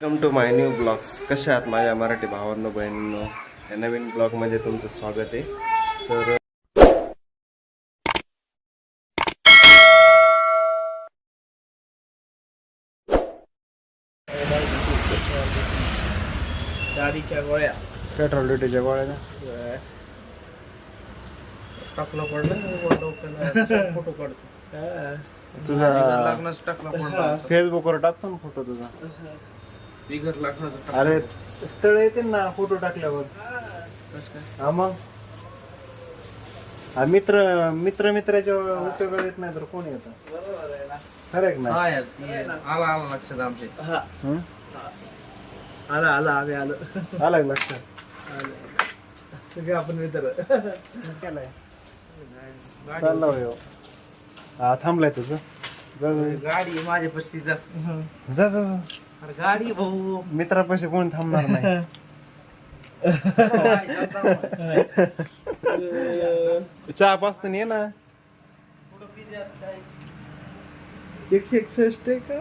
Welcome to my new blogs. कशा आहात माझ्या मराठी भावांनो बहिणींनो? या नवीन ब्लॉगमध्ये तुमचं स्वागत आहे. तर गाडीच्या गोळ्या पेट्रोल ड्युटीच्या गोळ्या टाकलं पडलं फोटो काढतो तुझा लग्नाचं टाकलं पडलं फेसबुकवर टाकतो ना फोटो तुझा. बिगर लग्नाचं अरे स्थळ येते ना फोटो टाकल्यावर. हा मग हा मित्राच्या उपयोगाला येत नाही तर कोण येतं? खरं आहे ना? आला लक्षात आमचे आला आम्ही आलो आलं का लक्षात? सगळे आपण मित्र केलाय चालला हो. हा थांबलाय तुझं. जा गाडी माझ्या पस्ती जा जा जा. अरे गाडी भाऊ मित्रापाशी कोण थांबणार नाही. चहा पाचत ये ना. 161 आहे का?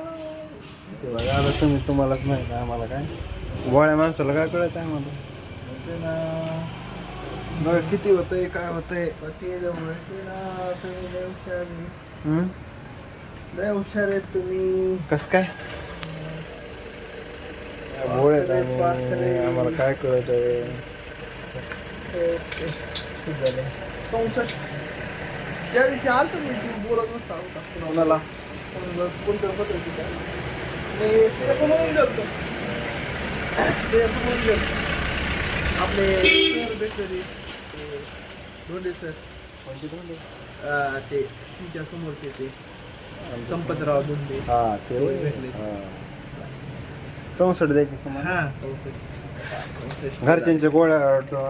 आता तुम्हालाच माहित आहे आम्हाला काय गोळ्या माणसाला काय कळत आहे मला. बघ किती होतंय काय होतंय. लय हुशार आहेत तुम्ही. कस काय गोळ्यात आणि आम्हाला काय कळत आहे. 64 त्या दिवशी आलतो मी तू बोलत नसता कोणाला कोणतं पत्र ते पण म्हणून गेलतो आपले सर भेटले धोंडे सर कोणते धोंडे? ते तुमच्या समोरचे ते संपतराव धोंडे. हा ते भेटले. 64 द्यायचे तुम्हाला. हा 64 घरच्यांच्या गोळ्या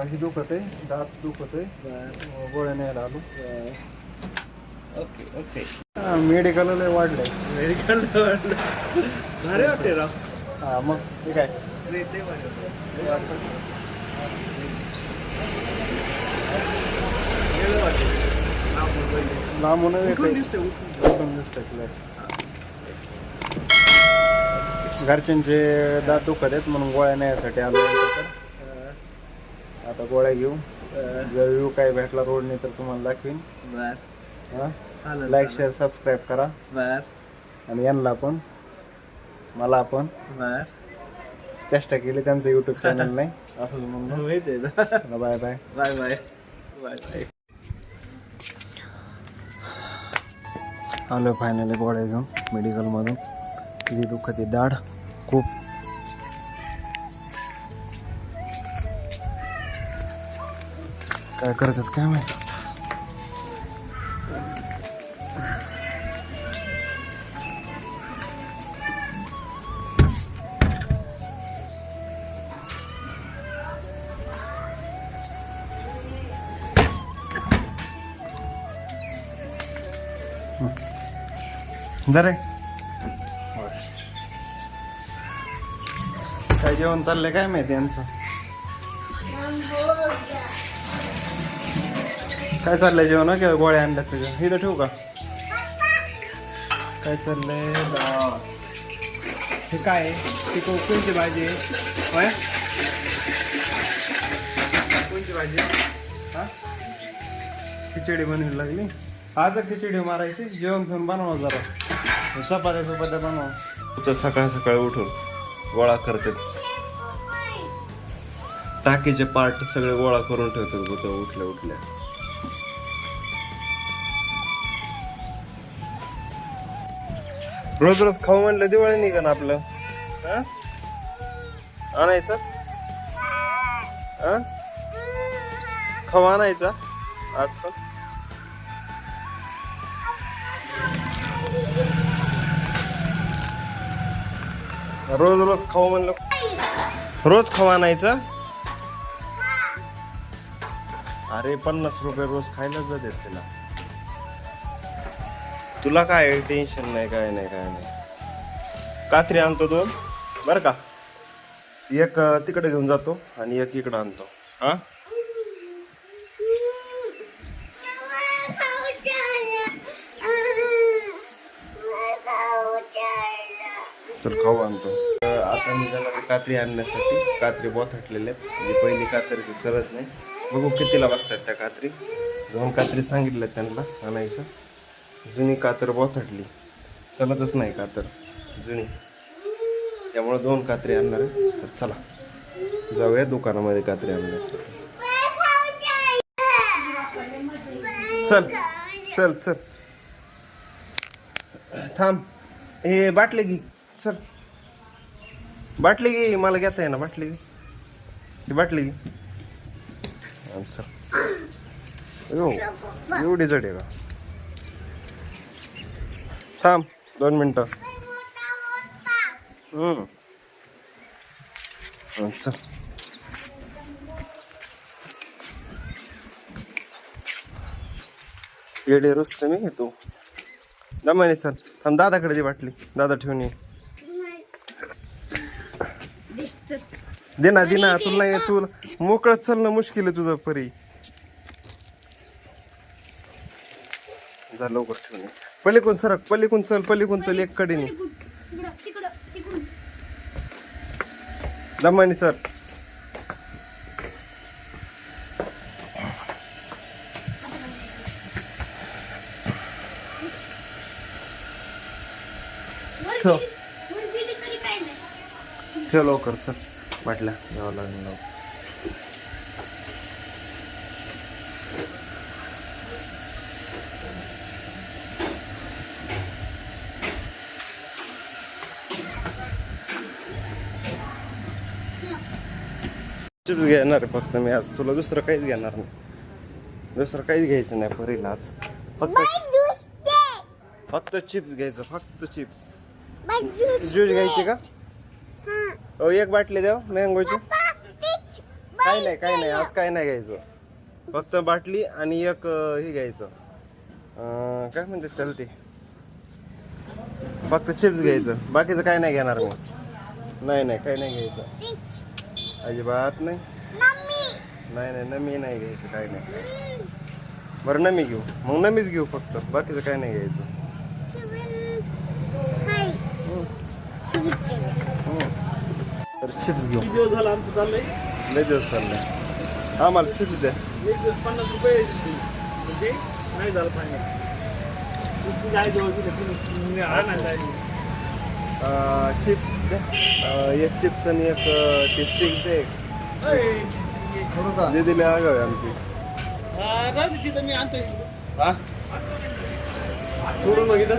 ही दुखत आहे, दात दुखत आहे, गोळ्या न्यायला आलो. ओके ओके मेडिकल लय वाढलंय. मेडिकल भारी वाटते राव. हा मग ठीक आहे. ते भारी वाटते. लांबून उठून येते दिसते घरच्यांचे दात दुखत आहेत म्हणून गोळ्या न्यायसाठी आलो. आता गोळ्या घेऊ. जर व्ह्यू काय भेटला रोडने तर तुम्हाला दाखवीन. बर लाईक शेअर सबस्क्राईब करा. बर आणि यांना पण मला पण बर चेष्टा केली त्यांचं युट्यूब चॅनल नाही असं म्हणून. माहिती bye bye bye bye bye bye. आलो फायनली गोळ्या घेऊन मेडिकलमधून. किती दुखते दाढ खूप. काय करतात काय माहिती. जरे काय जेवण चाललंय काय माहिती यांचं. काय चाललंय जेवण किंवा गोळ्या आणल्यात तुझ्या इथं ठेवू का? काय चाललंय? हे काय ते कोणती भाजी आहे? कोणती भाजी? हा खिचडी बनवायला लागली. आज खिचडी मारायची. जेवण घेऊन बनवा जरा. चपात्या बनवा. सकाळ सकाळी उठून गोळा करतात. टाकीचे पार्ट सगळे गोळा करून ठेवतात उठल्या उठल्या. रोज रोज खाऊ म्हणलं दिवाळी निघन आपलं. आणायचं खाऊ आणायचा आज पण. रोज रोज खाऊ म्हणलं. रोज खाऊ आणायचं. अरे 50 रुपये रोज खायला जातात त्याला. तुला काय टेन्शन नाही काय नाही काय नाही. कात्री आणतो 2 बरं का. एक तिकडे घेऊन जातो आणि एक इकडे आणतो. हा चल खाऊ आणतो. आता मी जाणार कात्री आणण्यासाठी. कात्री बोथटलेल्या आहेत, म्हणजे पहिली कात्री ती चलत नाही. बघू कितीला बसतात त्या कात्री. 2 कात्री सांगितल्या त्यांना आणायचं. जुनी कातर बोथटली, चलतच नाही कातर जुनी, त्यामुळे 2 कात्री आणणार आहे. तर चला जाऊया दुकानामध्ये कात्री आणण्यासाठी. चल चल चल थांब. हे बाटले घे, चल बाटली घे, मला घेता आहे ना बाटली घे. ही बाटली घे. चल. एवढी जड आहे का? थांब 2 मिनिटं. चल येडे रुसते मी घेतो. दमाने चल. थांब दादाकडे दे बाटली, दादा ठेवून ये. दे ना दे ना, तुला नाही तू मोकळत चलणं मुश्किल आहे तुझं परी. जा लवकर ठेवून ये. पलीकडून सरक, पलीकडून चल, पलीकडून चल एक कडेने. दमाने चल. ठेव ठेव लवकर चल. बाटल्या घ्यावं लागेल लवकर. चिप्स घेणार आहे फक्त मी आज. तुला दुसरं काहीच घेणार नाही. दुसरं काहीच घ्यायचं नाही परीला आज. फक्त चिप्स घ्यायचं, फक्त चिप्स. ज्यूस घ्यायची का? हो एक बाटली द्या मँगोची. काही नाही काही नाही, आज काही नाही घ्यायचं. फक्त बाटली आणि एक हे घ्यायचं, काय म्हणतात त्याला ते, फक्त चिप्स घ्यायचं. बाकीचं काही नाही घेणार मी. नाही नाही काही नाही घ्यायचं अजिबात नाही. नाही नाही नमी नाही घ्यायचं, काही नाही. बरं नमी घेऊ मग, नमीच घेऊ फक्त, बाकीचं काही नाही घ्यायचं. तर चिप्स घेऊ. झालं आमचं चाललंय. लय दिवस चाललंय. आम्हाला चिप्स द्या. 50 रुपये म्हणजे नाही झालं फायनल. चिप्स द्या. एक चिप्स आणि एक ते स्टिक दे. जे दिले आगावे आमची. तिथं मी आणतोय. हा सोडून बघितलं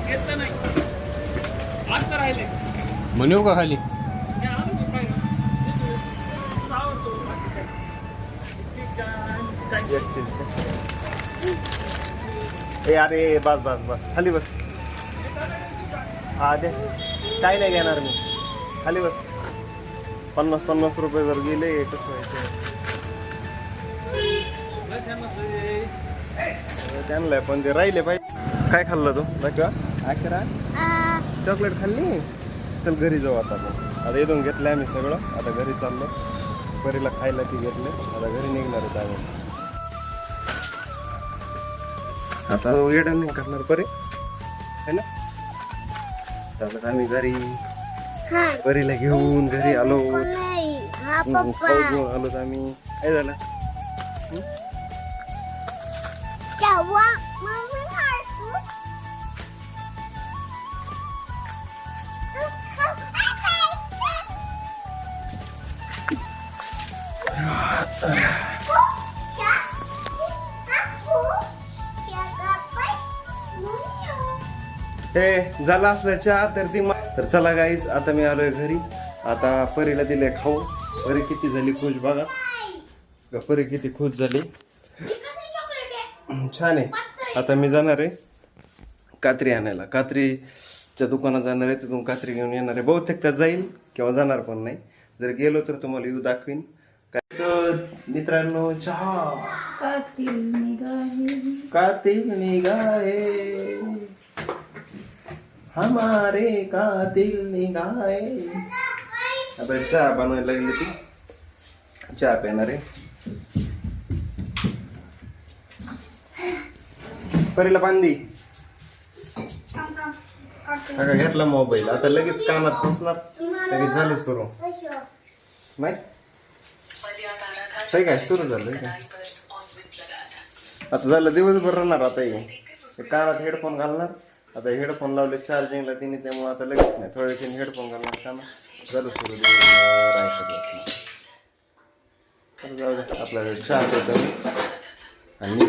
घेतलं नाही. आता राहिले म्हणू का खाली? एक चिप्स. ए अरे बस बस बस खाली बस. हा दे. काही नाही घेणार मी, खाली बस. 50 रुपये जर गेले कसं व्हायचं? त्यांना पण ते राहिले पाहिजे. काय खाल्लं तू दाखवा? अकरा चॉकलेट खाल्ली. चल घरी जाऊ आता आपण. आता इथून घेतलं आम्ही सगळं. आता घरी चाललो. परीला खायला ती घेतले. आता घरी निघणार आहेत आम्ही. आता येडा नाही करणार परी है ना. आता आम्ही घरी परीला घेऊन घरी आलो. खाऊ घेऊन आलो आम्ही. काय झालं? हे झाला असलं चहा तर ती तर चला गाईस आता मी आलोय घरी. आता परीला दिले खाऊ. परी किती झाली खुश बघा. परी किती खुश झाली. छान आहे. आता मी जाणार आहे कात्री आणायला. कात्रीच्या दुकानात जाणार आहे. तिथून कात्री घेऊन येणार आहे. बहुतेक त्यात जाईल किंवा जाणार पण नाही. जर गेलो तर तुम्हाला येऊ दाखवीन. काय मित्रांनो चहा. कातिल निगाहे हमारे कातिल निगाहे. आता चहा बनवायला लागली ती. चहा पिणार आहे. परीला बांधी. का घेतला मोबाईल आता लगेच कानात पोचणार लगेच झालं सुरू नाही काय काय सुरू झालं काय आता झालं दिवसभर राहणार आता हे कानात हेडफोन घालणार आता हेडफोन लावले चार्जिंगला तिने त्यामुळे आता लगेच नाही थोड्या वेळ हेडफोन घालणार कानात झालं सुरू दिवसभर ऐकत बसणार. तर जाऊ दे आपल्याला चहा देतो आणि